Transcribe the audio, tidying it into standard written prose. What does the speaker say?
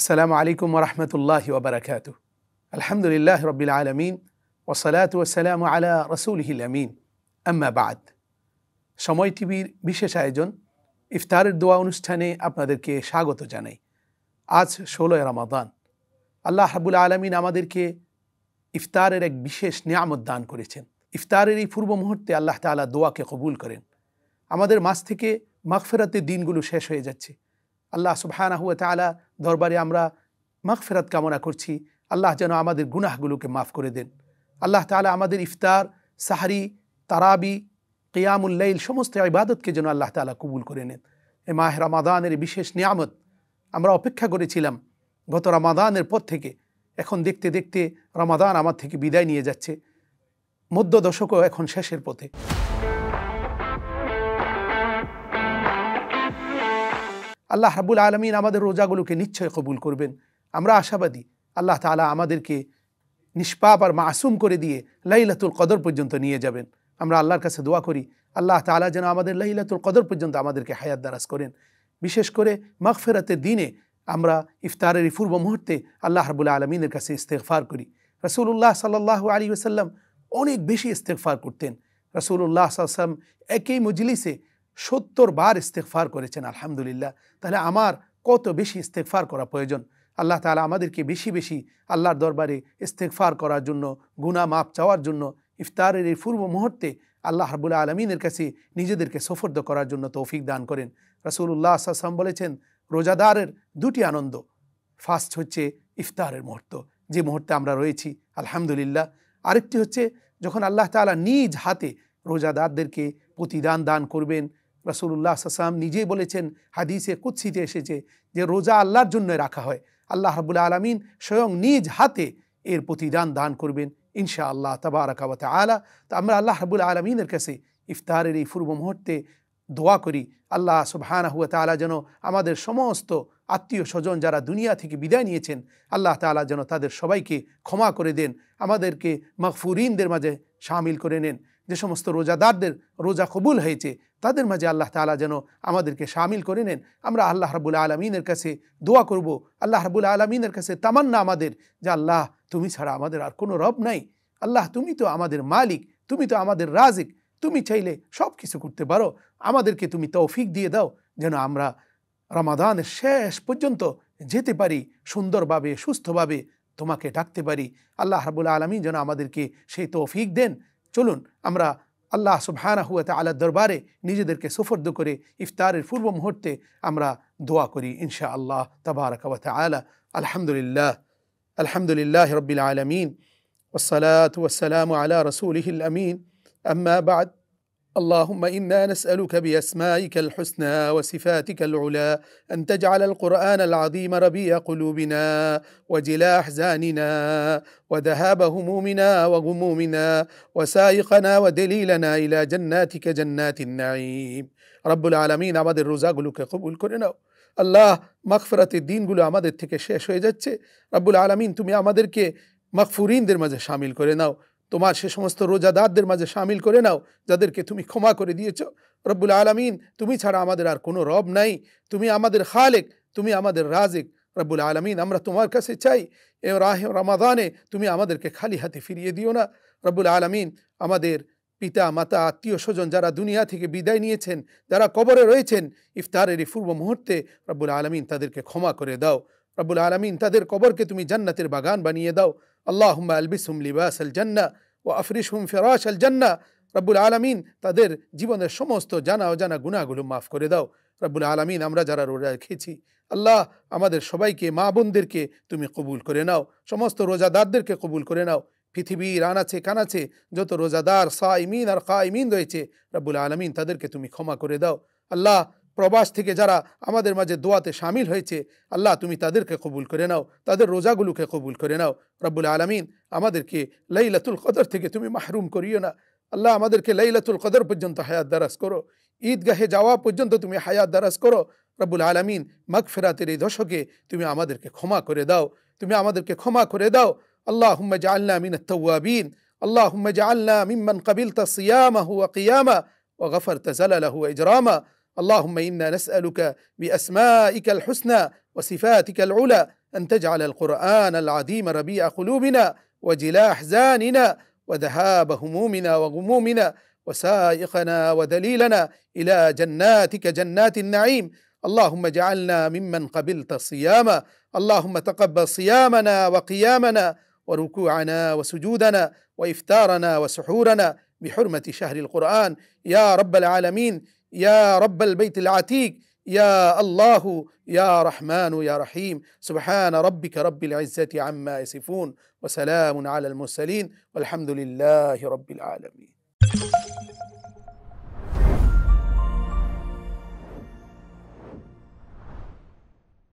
আসসালামু আলাইকুম ওয়া রাহমাতুল্লাহি ওয়া বারাকাতুহু। আলহামদুলিল্লাহি রাব্বিল আলামিন ওয়া সালাতু ওয়া সালামু আলা রাসূলিহিল আমিন। আম্মা বা'দ। সময় টিভির বিশেষ আয়োজন ইফতারের দোয়া অনুষ্ঠানে আপনাদেরকে স্বাগত জানাই। আজ ১৬ রমাদান। আল্লাহ রাব্বুল আলামিন আমাদেরকে ইফতারের এক বিশেষ নিয়ামত দান করেছেন। ইফতারের এই পূর্ব মুহূর্তে আল্লাহ তাআলা দোয়াকে কবুল করেন। আমাদের মাঝ থেকে মাগফিরাতের দিনগুলো শেষ হয়ে যাচ্ছে। আল্লাহ সুবহানাহু ওয়া তাআলা দরবারে আমরা মাগফিরাত কামনা করছি। আল্লাহ যেন আমাদের গুনাহগুলোকে মাফ করে দেন। আল্লাহ তাআলা আমাদের ইফতার, সাহরি, তারাবি, কিয়ামুল লাইল সমস্ত ইবাদতকে যেন আল্লাহ তাআলা কবুল করে নেন। এই মাহে রমাদানের বিশেষ নিয়ামত আমরা অপেক্ষা করেছিলাম গত রমাদানের পর থেকে। এখন দেখতে দেখতে রমাদান আমার থেকে বিদায় নিয়ে যাচ্ছে। মধ্য দশকও এখন শেষের পথে। আল্লাহ রাব্বুল আলামিন আমাদের রোজাগুলোকে নিশ্চয় কবুল করবেন। আমরা আশাবাদী আল্লাহ তাআলা আমাদেরকে নিষ্পাপ আর মাসুম করে দিয়ে লাইলাতুল কদর পর্যন্ত নিয়ে যাবেন। আমরা আল্লাহর কাছে দোয়া করি আল্লাহ তাআলা যেন আমাদের লাইলাতুল কদর পর্যন্ত আমাদেরকে হায়াত দারাজ করেন। বিশেষ করে মাগফিরাতের দিনে আমরা ইফতারের পূর্ব মুহূর্তে আল্লাহ রাব্বুল আলামিনের কাছে ইস্তেগফার করি। রাসূলুল্লাহ সাল্লাল্লাহু আলাইহি ওয়াসাল্লাম অনেক বেশি ইস্তেগফার করতেন। রাসূলুল্লাহ সাল্লাল্লাহু আলাইহি ওয়াসাল্লাম একই মজলিসে ৭০ বার ইস্তেগফার করেছেন। আলহামদুলিল্লাহ। তাহলে আমার কত বেশি ইস্তেগফার করা প্রয়োজন। আল্লাহ তাআলা আমাদেরকে বেশি বেশি আল্লাহর দরবারে ইস্তেগফার করার জন্য, গুনাহ মাফ চাওয়ার জন্য, ইফতারের এই পূর্ব মুহূর্তে আল্লাহ রাব্বুল আলামিনের কাছে নিজেদেরকে সুফর্দ করার জন্য তৌফিক দান করেন। রাসূলুল্লাহ সাল্লাল্লাহু আলাইহি ওয়াসাল্লাম বলেছেন, রোজাদারের দুটি আনন্দ। ফার্স্ট হচ্ছে ইফতারের মুহূর্ত, যে মুহূর্তে আমরা রয়েছি আলহামদুলিল্লাহ। আরেকটি হচ্ছে যখন আল্লাহ তাআলা নিজ হাতে রোজাদারদেরকে প্রতিদান দান করবেন। রাসূলুল্লাহ সাল্লাল্লাহু আলাইহি ওয়াসাল্লাম নিজেই বলেছেন, হাদিসে কুদসিতে এসেছে যে রোজা আল্লাহর জন্য রাখা হয়। আল্লাহ রাব্বুল আলামিন স্বয়ং নিজ হাতে এর প্রতিদান দান করবেন ইনশাআল্লাহ তাবারাকা ওয়া তাআলা। তো আমরা আল্লাহ রাব্বুল আলামিনের কাছে ইফতারের এই পূর্ব মুহূর্তে দোয়া করি আল্লাহ সুবহানাহু ওয়া তাআলা যেন আমাদের সমস্ত আত্মীয় স্বজন যারা দুনিয়া থেকে বিদায় নিয়েছেন আল্লাহ তাআলা যেন তাদের সবাইকে ক্ষমা করে দেন, আমাদেরকে মাগফুরিনদের মাঝে শামিল করে নেন। যে সমস্ত রোজাদারদের রোজা কবুল হয়েছে তাদের মাঝে আল্লাহ তাআলা যেন আমাদেরকে শামিল করে নেন। আমরা আল্লাহ রাব্বুল আলামিনের কাছে দোয়া করব, আল্লাহ রাব্বুল আলামিনের কাছে তামান্না আমাদের যে আল্লাহ তুমি ছাড়া আমাদের আর কোনো রব নাই। আল্লাহ তুমি তো আমাদের মালিক, তুমি তো আমাদের রাজিক, তুমি চাইলে সব কিছু করতে পারো। আমাদেরকে তুমি তৌফিক দিয়ে দাও যেন আমরা রমাদানের শেষ পর্যন্ত যেতে পারি, সুন্দরভাবে সুস্থভাবে তোমাকে ডাকতে পারি। আল্লাহ রাব্বুল আলামিন যেন আমাদেরকে সেই তৌফিক দেন। চলুন আমরা আল্লাহ সুবহানাহু ওয়া তাআলার দরবারে নিজেদেরকে সুফর্দ করে ইফতারের পূর্ব মুহূর্তে আমরা দোয়া করি ইনশাআল্লাহ তাবারাকা ওয়া তাআলা। আলহামদুলিল্লাহ, আলহামদুলিল্লাহি রাব্বিল আলামিন, ওয়াসসালাতু ওয়াসসালামু আলা রাসূলিহিল আমিন। আম্মা বা'দ। اللهم إنا نسألك بأسمائك الحسنى وصفاتك العلى أن تجعل القرآن العظيم ربيع قلوبنا وجلاء أحزاننا وذهاب همومنا وغمومنا وسائقنا ودليلنا إلى جناتك جنات النعيم। رب العالمين আমাদের রোজাগুলোকে কবুল করে নাও। আল্লাহ মাগফিরাতের দিনগুলো আমাদের থেকে শেষ হয়ে যাচ্ছে। রব্বুল আলামিন তুমি আমাদেরকে মাগফুরিনদের মাঝে শামিল করে নাও, তোমার সে সমস্ত রোজাদারদের মাঝে শামিল করে নাও যাদেরকে তুমি ক্ষমা করে দিয়েছ। রব্বুল আলামিন তুমি ছাড়া আমাদের আর কোনো রব নাই, তুমি আমাদের খালেক, তুমি আমাদের রাজিক। রব্বুল আলামিন আমরা তোমার কাছে চাই এ রমাদানে তুমি আমাদেরকে খালি হাতে ফিরিয়ে দিও না। রব্বুল আলামিন আমাদের পিতা মাতা আত্মীয় স্বজন যারা দুনিয়া থেকে বিদায় নিয়েছেন, যারা কবরে রয়েছেন, ইফতারের এই পূর্ব মুহূর্তে রব্বুল আলামিন তাদেরকে ক্ষমা করে দাও। রব্বুল আলামিন তাদের কবরকে তুমি জান্নাতের বাগান বানিয়ে দাও। আল্লাহুম্মা আলবিসহুম লিবাসাল জান্নাহ ওয়া আফরিশহুম ফিরাশাল জান্নাহ। রব্বুল আলামিন তাদের জীবনের সমস্ত জানা অজানা গুনাহগুলো মাফ করে দাও। রব্বুল আলামিন আমরা যারা রোজা রেখেছি আল্লাহ আমাদের সবাইকে, মা বোনদেরকে তুমি কবুল করে নাও, সমস্ত রোজাদারদেরকে কবুল করে নাও। পৃথিবীর আনাচে কানাচে যত রোজাদার সাইমিন আর কাইমিন রয়েছে রব্বুল আলামিন তাদেরকে তুমি ক্ষমা করে দাও। আল্লাহ প্রবাস থেকে যারা আমাদের মাঝে দোয়াতে শামিল হয়েছে আল্লাহ তুমি তাদেরকে কবুল করে নাও, তাদের রোজাগুলোকে কবুল করে নাও। রব্বুল আলামিন আমাদেরকে লাইলাতুল কদর থেকে তুমি মাহরুম করিও না। আল্লাহ আমাদেরকে লাইলাতুল কদর পর্যন্ত হায়াত দারাজ করো, ঈদগাহে যাওয়া পর্যন্ত তুমি হায়াত দারাজ করো। রব্বুল আলামিন মাগফিরাতের এই দশকে তুমি আমাদেরকে ক্ষমা করে দাও, তুমি আমাদেরকে ক্ষমা করে দাও। আল্লাহুম্মা জাআলনা মিনাত তাওয়াবিন, আল্লাহুম্মা জাআলনা মিম্মান কাবিলতা সিয়ামাহু ওয়া কিয়ামা ওয়া গফারতা যালালাহু ওয়া ইজরামা। اللهم إنا نسألك بأسمائك الحسنى وصفاتك العلى أن تجعل القرآن العظيم ربيع قلوبنا وجلاء أحزاننا وذهاب همومنا وغمومنا وسائقنا ودليلنا إلى جناتك جنات النعيم. اللهم اجعلنا ممن قبلت صياما. اللهم تقبل صيامنا وقيامنا وركوعنا وسجودنا وإفطارنا وسحورنا بحرمة شهر القرآن يا رب العالمين، يا رب البيت العتيق، يا الله يا رحمن يا رحيم. سبحان ربك رب العزة عما يصفون وسلام على المرسلين والحمد لله رب العالمين.